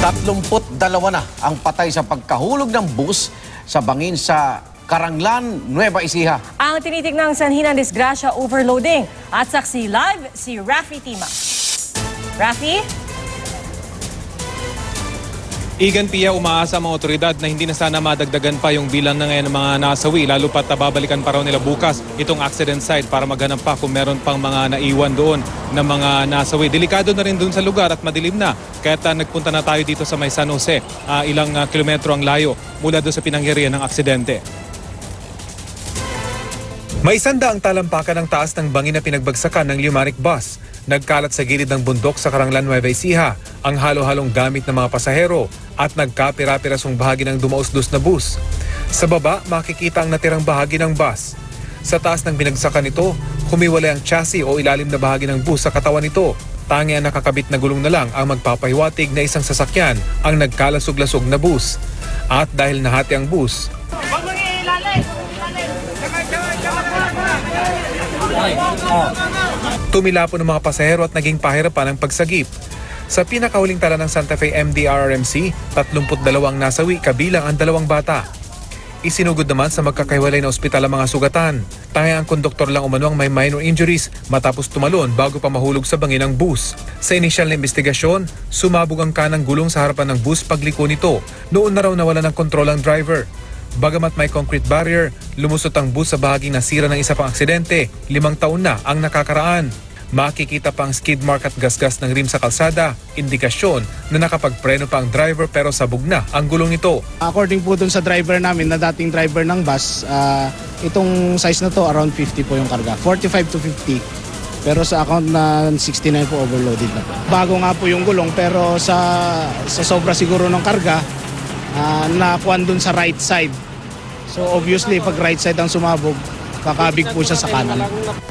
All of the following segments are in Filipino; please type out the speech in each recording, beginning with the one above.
32 na ang patay sa pagkahulog ng bus sa bangin sa Caranglan, Nueva Ecija. Ang tinitingnang sanhi ng disgrasya, overloading. At saksi live si Rafi Tima. Rafi? Igan Pia, umaasa ang mga otoridad na hindi na sana madagdagan pa yung bilang na ngayon ng mga nasawi, lalo pat babalikan pa raw nila bukas itong accident site para maghanap pa kung meron pang mga naiwan doon na mga nasawi. Delikado na rin doon sa lugar at madilim na, kaya nagpunta na tayo dito sa may San Jose, ilang kilometro ang layo mula doon sa pinangyarihan ng aksidente. May 100 talampakan ng taas ng bangin na pinagbagsakan ng Lumaric bus. Nagkalat sa gilid ng bundok sa Caranglan, Nueva Ecija ang halo-halong gamit ng mga pasahero at nagkapira-pirasong bahagi ng dumausdos na bus. Sa baba, makikita ang natirang bahagi ng bus. Sa taas ng binagsakan nito, humiwalay ang chassis o ilalim na bahagi ng bus sa katawan nito. Tangi ang nakakabit na gulong na lang ang magpapahiwatig na isang sasakyan ang nagkalasog-lasog na bus. At dahil nahati ang bus, tumilapon ng mga pasahero at naging pahirapan ang pagsagip. Sa pinakahuling tala ng Santa Fe MDRRMC, 32 ang nasawi kabilang ang 2 bata. Isinugod naman sa magkakahiwalay na ospital ang mga sugatan. Tanging ang konduktor lang umano ang may minor injuries matapos tumalon bago pa mahulog sa bangin ng bus. Sa inisyal na investigasyon, sumabog ang kanang gulong sa harapan ng bus pagliko nito. Noon na raw nawala ng kontrol ang driver. Bagamat may concrete barrier, lumusot ang bus sa bahaging nasira ng isa pang aksidente. 5 taon na ang nakakaraan. Makikita pa ang skid mark at gasgas ng rim sa kalsada, indikasyon na nakapagpreno pa ang driver pero sabog na ang gulong nito. According po dun sa driver namin, na dating driver ng bus, itong size na to around 50 po yung karga, 45 to 50. Pero sa account na 69 po overloaded na po. Bago nga po yung gulong pero sa sobra siguro ng karga, nakuan dun sa right side. So obviously pag right side ang sumabog, kakabig po siya sa kanan.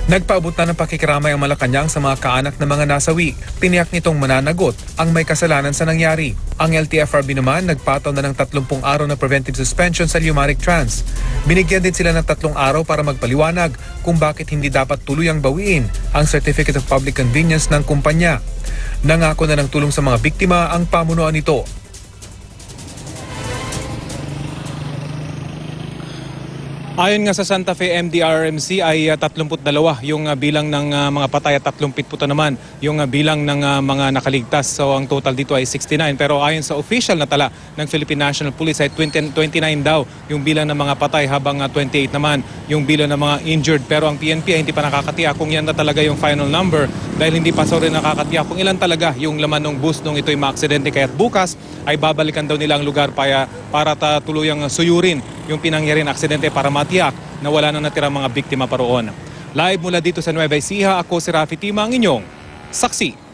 Nagpaabot na ng pakikiramay ang Malacanang sa mga kaanak na mga nasawi. Tiniyak nitong mananagot ang may kasalanan sa nangyari. Ang LTFRB naman nagpataw na ng 30 araw na preventive suspension sa Lumaric Trans. Binigyan din sila ng 3 araw para magpaliwanag kung bakit hindi dapat tuluyang bawiin ang Certificate of Public Convenience ng kumpanya. Nangako na ng tulong sa mga biktima ang pamunuan nito. Ayon nga sa Santa Fe MDRRMC ay 32 yung bilang ng mga patay at 30 naman yung bilang ng mga nakaligtas. So ang total dito ay 69. Pero ayon sa official na tala ng Philippine National Police ay 29 daw yung bilang ng mga patay habang 28 naman yung bilang ng mga injured. Pero ang PNP ay hindi pa nakakatiyak kung yan na talaga yung final number dahil hindi pa rin nakakatiyak kung ilan talaga yung laman ng bus nung ito'y maaksidente. Kaya't bukas ay babalikan daw nila ang lugar para tuluyang suyurin yung pinangyarihan aksidente para matiyak na wala na natirang mga biktima pa roon. Live mula dito sa Nueva Ecija, ako si Rafi Tima, ang inyong saksi.